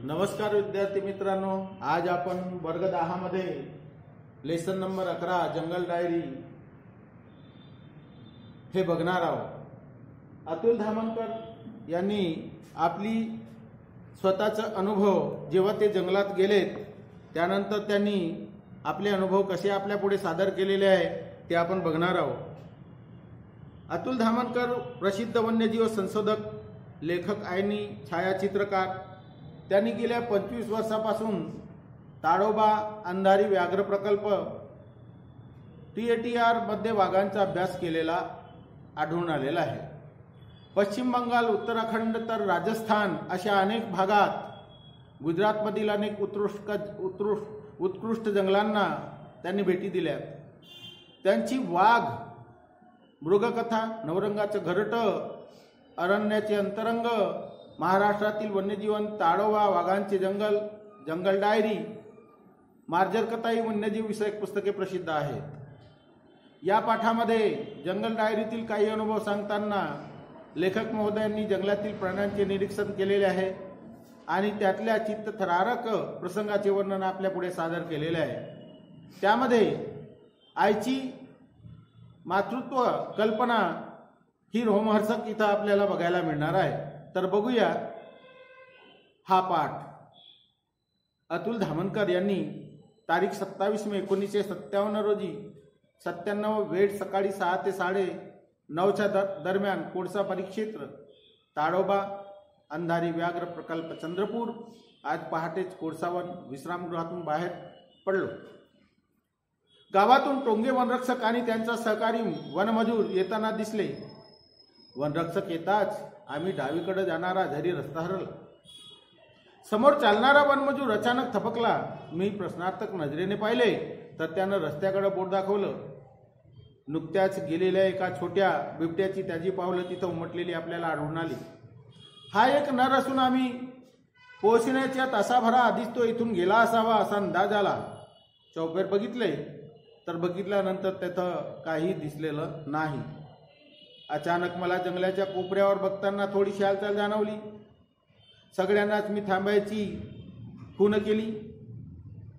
नमस्कार विद्यार्थी मित्रांनो, आज आपण वर्ग 10 मध्ये लेसन नंबर 11 जंगल डायरी हे बघणार आहोत। अतुल धामणकर यांनी आपली स्वतःचा अनुभव जेव्हा ते जंगलात गेलेत त्यानंतर त्यांनी आपले अनुभव कसे आपल्या पुढे सादर केलेले आहे ते आपण बघणार आहोत। अतुल धामणकर प्रसिद्ध वन्यजीव संशोधक, लेखक आणि छायाचित्रकार। त्यांनी गेल्या 25 वर्षापासून ताडोबा अंधारी व्याघ्र प्रकल्प TATR मध्ये वाघांचा अभ्यास केलेला आढळून आलेला आहे। पश्चिम बंगाल, उत्तराखंड तर राजस्थान अशा अनेक भागात, गुजरातमधील अनेक उत्कृष्ट जंगलांना त्यांनी भेटी दिल्या। त्यांची वाघ, मृगकथा, नवरंगाचं घरटं, अरण्याचे अंतरंग, महाराष्ट्रातील वन्यजीवन, ताडोबा, वाघांचे जंगल, जंगल डायरी, मार्जर कथा ही वन्यजीव विषयक पुस्तके प्रसिद्ध आहेत। या पाठामध्ये जंगल डायरीतील काही अनुभव सांगताना लेखक महोदयांनी जंगलातील प्राण्यांचे निरीक्षण केलेले आहे आणि त्यातल्या चित्तथरारक प्रसंगाचे वर्णन आपल्या पुढे सादर केलेले आहे। त्यामध्ये आईची मातृत्व कल्पना ही रोमहर्षक इथं आपल्याला बघायला मिळणार आहे। तर बघूया हा पाठ। अतुल धामणकर यांनी तारीख 27 मे 1957 रोजी 97 वेळ सकाळी 6 ते 9:30च्या दरम्यान कोळसा परिक्षेत्र, ताडोबा अंधारी व्याघ्र प्रकल्प, चंद्रपूर। आज पहाटेच कोळसावन विश्रामगृहातून बाहेर पडलो। गावातून टोंगे वनरक्षक आणि त्यांचा सहकारी वनमजूर येताना दिसले। वनरक्षक येताच आम्ही डावीकडे जाणारा झरी रस्ता हरवला। समोर चालणारा वनमजूर अचानक थपकला। मी प्रश्नार्थक नजरेने पाहिले तर त्यानं रस्त्याकडे बोट दाखवलं। नुकत्याच गेलेल्या एका छोट्या बिबट्याची त्याची पावलं तिथं उमटलेली आपल्याला आढळून आली। हा एक नर असून आम्ही पोहोचण्याच्या तासाभरा आधीच तो इथून गेला असावा असा अंदाज आला। चौफेर बघितले तर बघितल्यानंतर तिथं काही दिसलेलं नाही। अचानक मला जंगलाच्या कोपऱ्यावर बघताना थोडीशी हालचाल जाणवली। सगळ्यांनाच मी थांबायची खून केली,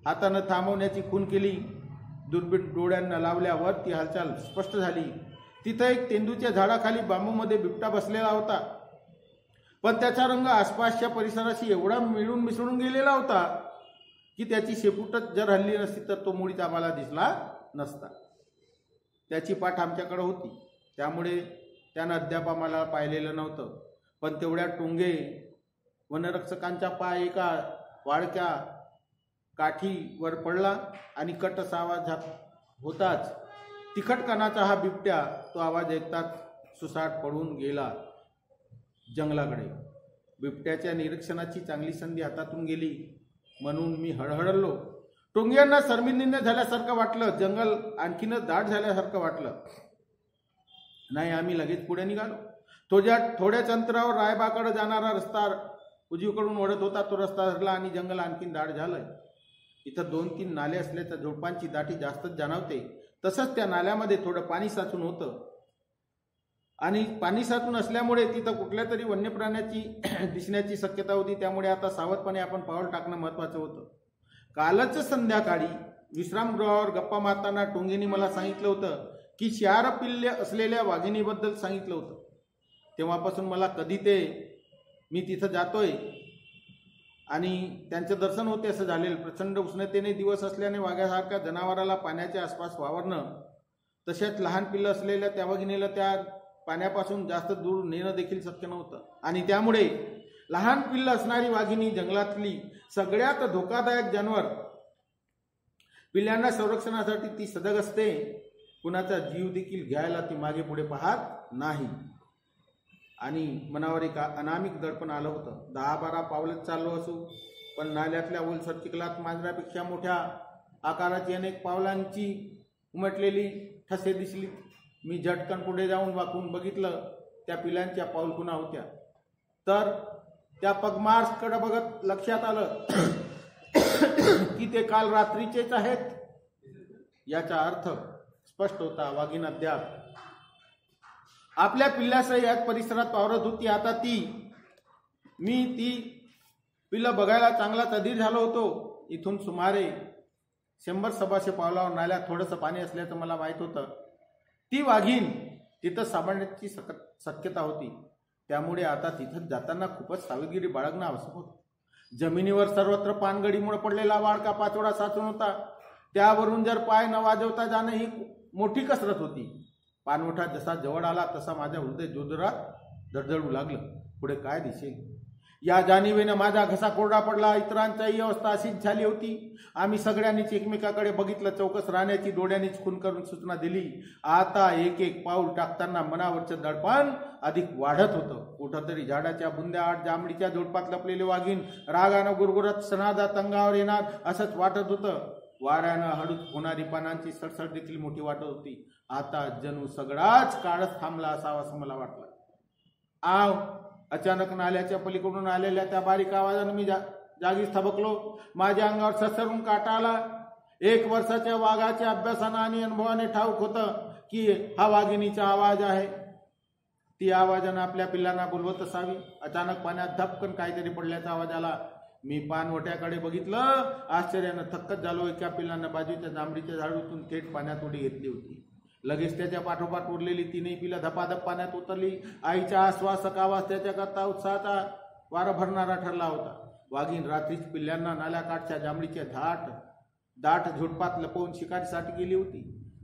हातानं थांबवण्याची खून केली। दुर्बीण डोळ्यांना लावल्यावर ती हालचाल स्पष्ट झाली। तिथं एक तेंदूच्या झाडाखाली बांबूमध्ये बिबटा बसलेला होता, पण त्याचा रंग आसपासच्या परिसराशी एवढा मिळून मिसळून गेलेला होता की त्याची शेपूटच जर हल्ली नसती तर तो मुळीच आम्हाला दिसला नसता। त्याची पाठ आमच्याकडे होती, त्यामुळे त्यानं अद्याप आम्हाला पाहिलेलं नव्हतं। पण तेवढ्या टोंगे वनरक्षकांचा पाय एका वाळक्या काठीवर पडला आणि कट असा आवाज होताच तिखट कणाचा हा बिबट्या तो आवाज ऐकताच सुसाट पडून गेला जंगलाकडे। बिबट्याच्या निरीक्षणाची चांगली संधी हातातून गेली म्हणून मी हळहळलो। टोंग्यांना शर्मिंद झाल्यासारखं वाटलं, जंगल आणखीनच दाट झाल्यासारखं वाटलं। नाही, आम्ही लगेच पुढे निघालो। थोड्याच अंतरावर रायबाकडे जाणारा रस्ता उजवीकडून ओढत होता। तो रस्ता धरला आणि जंगल आणखीन दाट झालंय। इथं 2-3 नाले असल्याच्या झुडपांची दाटी जास्तच जाणवते। तसंच त्या नाल्यामध्ये थोडं पाणी साचून होतं आणि पाणी साचून असल्यामुळे तिथं कुठल्या तरी वन्य प्राण्याची दिसण्याची शक्यता होती। त्यामुळे आता सावधपणे आपण पाऊल टाकणं महत्वाचं होतं। कालच संध्याकाळी विश्रामगृहावर गप्पा मारताना टोंगेनी मला सांगितलं होतं की 4 पिल्ले असलेल्या वाघिणीबद्दल सांगितलं होतं। तेव्हापासून मला कधी ते मी तिथं जातोय आणि त्यांचं दर्शन होते असं झालेलं। प्रचंड उष्णतेने दिवस असल्याने वाघासारख्या जनावराला पाण्याच्या आसपास वावरणं, तशाच लहान पिल्लं असलेल्या त्या वाघिणीला त्या पाण्यापासून जास्त दूर नेणं देखील शक्य नव्हतं आणि त्यामुळे लहान पिल्लं असणारी वाघिणी जंगलातली सगळ्यात धोकादायक जानवर। पिल्लांना संरक्षणासाठी ती सजग असते, कुणाचा जीव देखील घ्यायला ती मागे पुढे पाहत नाही। आणि मनावर एक अनामिक दडपण आलं होतं। 10-12 पावलंच चाललो असू, पण नाल्यातल्या ओलसर चिखलात मांजरापेक्षा मोठ्या आकाराची अनेक पावलांची उमटलेली ठसे दिसली। मी झटकन पुढे जाऊन वाकून बघितलं। त्या पिलांच्या पाऊलखुणा होत्या। तर त्या पगमार्सकडे बघत लक्षात आलं की ते काल रात्रीचेच आहेत। याचा अर्थ स्पष्ट होता, वाघीण अद्याप आपल्या पिल्ल्यासह याच परिसरात वावरत होती। आता मी ती पिल्लं बघायला चांगलाच अधीर झालो होतो. इथून सुमारे 100-125 पावलावर नाल्यात थोडंसं पाणी असल्याचं मला माहीत होतं. ती वाघीण तिथं सापडण्याची शक्यता होती. त्यामुळे आता तिथं जाताना खूपच सावधगिरी बाळगणं आवश्यक होतं. जमिनीवर सर्वत्र पानगडीमुळे पडलेला वाळका पाचोळा साचून होता. त्यावरून जर पाय न वाजवता जाणं ही मोठी कसरत होती. पाणवठा जसा जवळ आला तसा माझं हृदय जोरजोरात धडधडू लागलं. पुढे काय दिसेल या जाणीवेनं माझा घसा कोरडा पडला. इतरांचाही अवस्था अशीच झाली होती. आम्ही सगळ्यांनीच एकमेकाकडे बघितलं. चौकस राहण्याची डोळ्यांनीच खून करून सूचना दिली. आता एक एक पाऊल टाकताना मनावरचं दडपण अधिक वाढत होतं. कुठंतरी झाडाच्या बुंद्या आड जांभळीच्या झुडपात लपलेले वाघीण रागानं गुरगुरत सणादात अंगावर येणार असंच वाटत होतं. वाऱ्यानं हळूच होणारी पानांची सडसड देखील मोठी वाटत होती. आता जणू सगळाच काळच थांबला असावा असं मला वाटलं. आव अचानक नाल्याच्या पलीकडून आलेल्या त्या बारीक आवाजानं मी जागीच थबकलो. माझ्या अंगावर ससरून काटा आला. 1 वर्षाच्या वाघाच्या अभ्यासानं आणि अनुभवाने ठाऊक होतं की हा वाघिणीचा आवाज आहे. ती आवाजानं आपल्या पिल्लांना बोलवत असावी. अचानक पाण्यात धपकन काहीतरी पडल्याचा आवाज आला. मी पाणवट्याकडे बघितलं. आश्चर्यानं थक्कच झालो. एका पिल्लानं बाजूच्या जांभळीच्या झाडूतून थेट पाण्यात उडी घेतली होती. लगेच त्याच्या पाठोपाठ उरलेली 3ही पिलं धपाधप पाण्यात उतरली. आईचा आश्वासक आवाज त्याच्याकरता उत्साहाचा वारा भरणारा ठरला होता. वाघीण रात्रीच पिल्ल्यांना नाल्याकाठच्या जांभळीच्या दाट झुडपात लपवून शिकारीसाठी गेली होती.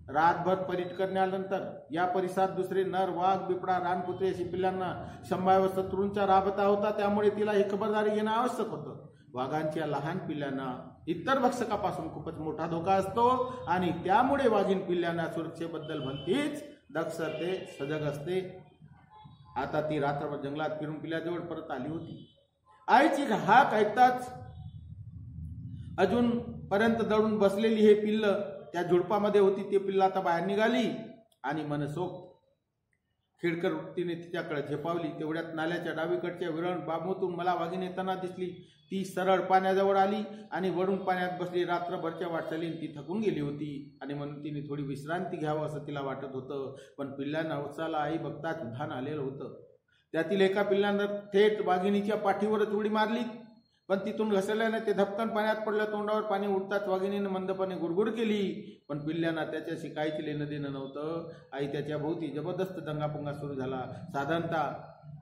रातभर परीट करण्यानंतर या परिसरात दुसरे नर वाघ, बिबळा, रानकुत्रे अशी पिल्लांना संभाव्य शत्रूंचा राबता होता. त्यामुळे तिला ही खबरदारी घेणं आवश्यक होतं. वाघांच्या लहान पिल्लांना इतर भक्षकापासून खूपच मोठा धोका असतो आणि त्यामुळे वाघीण पिल्लांना सुरक्षेबद्दल भलतीच दक्ष असते, सजग असते. आता ती रात्रभर जंगलात फिरून पिल्ल्याजवळ परत आली होती. आईची हाक ऐकताच अजूनपर्यंत दडून बसलेली हे पिल्ल त्या झुडपामध्ये होती. ते पिल्ल आता बाहेर निघाली आणि मनसोक्त खेडकर वृत्तीने तिच्याकडे झेपावली. तेवढ्यात नाल्याच्या डावीकडच्या विरण बाबूतून मला वाघीण येताना दिसली. ती सरळ पाण्याजवळ आली आणि वळून पाण्यात बसली. रात्रभरच्या वाटचालीने ती थकून गेली होती आणि म्हणून तिने थोडी विश्रांती घ्यावं असं तिला वाटत होतं. पण पिल्लांना उत्साहाला आई बघताच उधाण आलेलं होतं. त्यातील एका पिल्लानं थेट वाघिणीच्या पाठीवरच उडी मारली. पण तिथून घसरल्याने ते धपकन पाण्यात पडलं. तोंडावर पाणी उडताच वाघिणीनं मंदपणे गुरगुर केली. पण पिल्ल्यांना त्याच्याशी काहीच लेणं देणं नव्हतं. आई त्याच्या भोवती जबरदस्त दंगापुंगा सुरू झाला. साधारणतः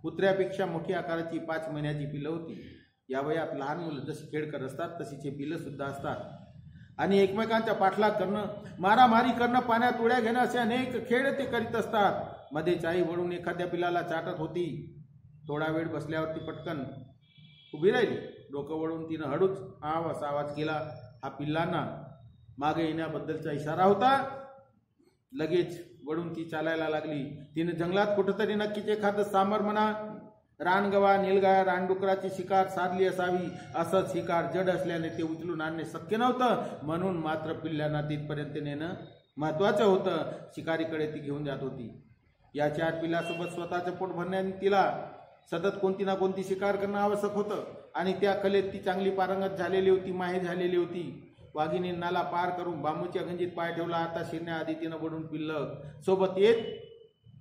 कुत्र्यापेक्षा मोठी आकाराची 5 महिन्याची पिल्लं होती. या वयात लहान मुलं जशी खेळकर असतात तशीचे पिल्लं सुद्धा असतात आणि एकमेकांचा पाठलाग करणं, मारामारी करणं, पाण्यात उड्या घेणं असे अनेक खेळ ते करीत असतात. मध्येच आई वळून एखाद्या पिल्लाला चाटत होती. थोडा वेळ बसल्यावर ती पटकन उभी राहिली. डोकं वळून तिनं हळूच असा आवाज केला. हा पिल्लांना मागे येण्याबद्दलचा इशारा होता. लगेच वळून ती चालायला लागली. तिने जंगलात कुठंतरी नक्कीच एखादं सांबर म्हणा, रानगवा, निलगाय, रानडुकराची शिकार साधली असावी. असं शिकार जड असल्याने ते उचलून आणणे शक्य नव्हतं. म्हणून मात्र पिल्ल्यांना तिथपर्यंत नेणं महत्वाचं होतं. शिकारीकडे ती घेऊन जात होती. या 4 पिल्लासोबत स्वतःचं पोट भरण्याने तिला सतत कोणती ना कोणती शिकार करणं आवश्यक होतं आणि त्या कलेत ती चांगली पारंगत झालेली होती, माहीर झालेली होती. वाघिणी नाला पार करून बांबूच्या गंजीत पाय ठेवला. आता शिरण्याआधी तिनं वडून पिल्लं सोबत येत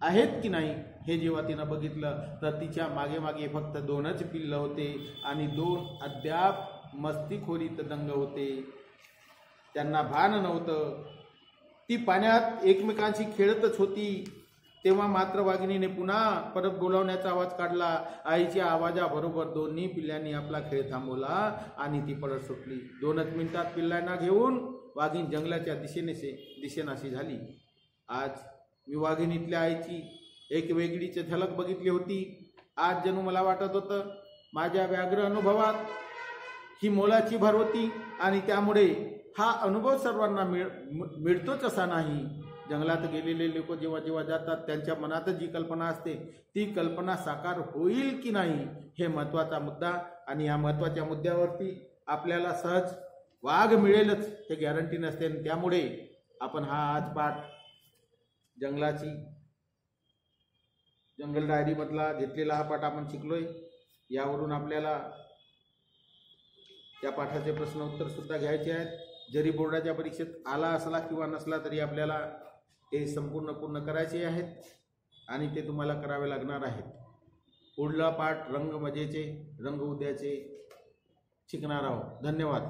आहेत की नाही हे जेव्हा तिनं बघितलं तर तिच्या मागे मागे फक्त 2च पिल्लं होते आणि 2 अद्याप मस्तीखोरीत दंग होते. त्यांना भान नव्हतं. ती पाण्यात एकमेकांशी खेळतच होती. तेव्हा मात्र वाघिणीने पुन्हा परत बोलावण्याचा आवाज काढला. आईच्या आवाजाबरोबर 2ही पिल्लांनी आपला खेळ थांबवला आणि ती परत सुटली. 2च मिनिटात पिल्लांना घेऊन वाघीण जंगलाच्या दिशेनाशी झाली. आज मी वाघिणीतल्या आईची एक वेगळीच झलक बघितली होती. आज जणू मला वाटत होतं माझ्या व्याघ्र अनुभवात ही मोलाची भर होती आणि त्यामुळे हा अनुभव सर्वांना मिळतोच असा नाही. जंगलात गेलेले लोक जेव्हा जेव्हा जातात त्यांच्या मनातच जी कल्पना असते ती कल्पना साकार होईल की नाही हे महत्त्वाचा मुद्दा आणि या महत्त्वाच्या मुद्द्यावरती आपल्याला सहज वाघ मिळेलच हे गॅरंटी नसते. त्यामुळे आपण हा आज पाठ जंगल डायरीमधला घेतलेला हा पाठ आपण शिकलोय. यावरून आपल्याला त्या पाठाचे प्रश्न उत्तर सुद्धा घ्यायचे आहेत. जरी बोर्डाच्या परीक्षेत आला असला किंवा नसला तरी आपल्याला हे पूर्ण करायचे आहेत आणि ते तुम्हाला करावे लागणार आहेत. पुढला पाठ रंग मजेचे, रंग उद्याचे शिकणार आहोत. धन्यवाद.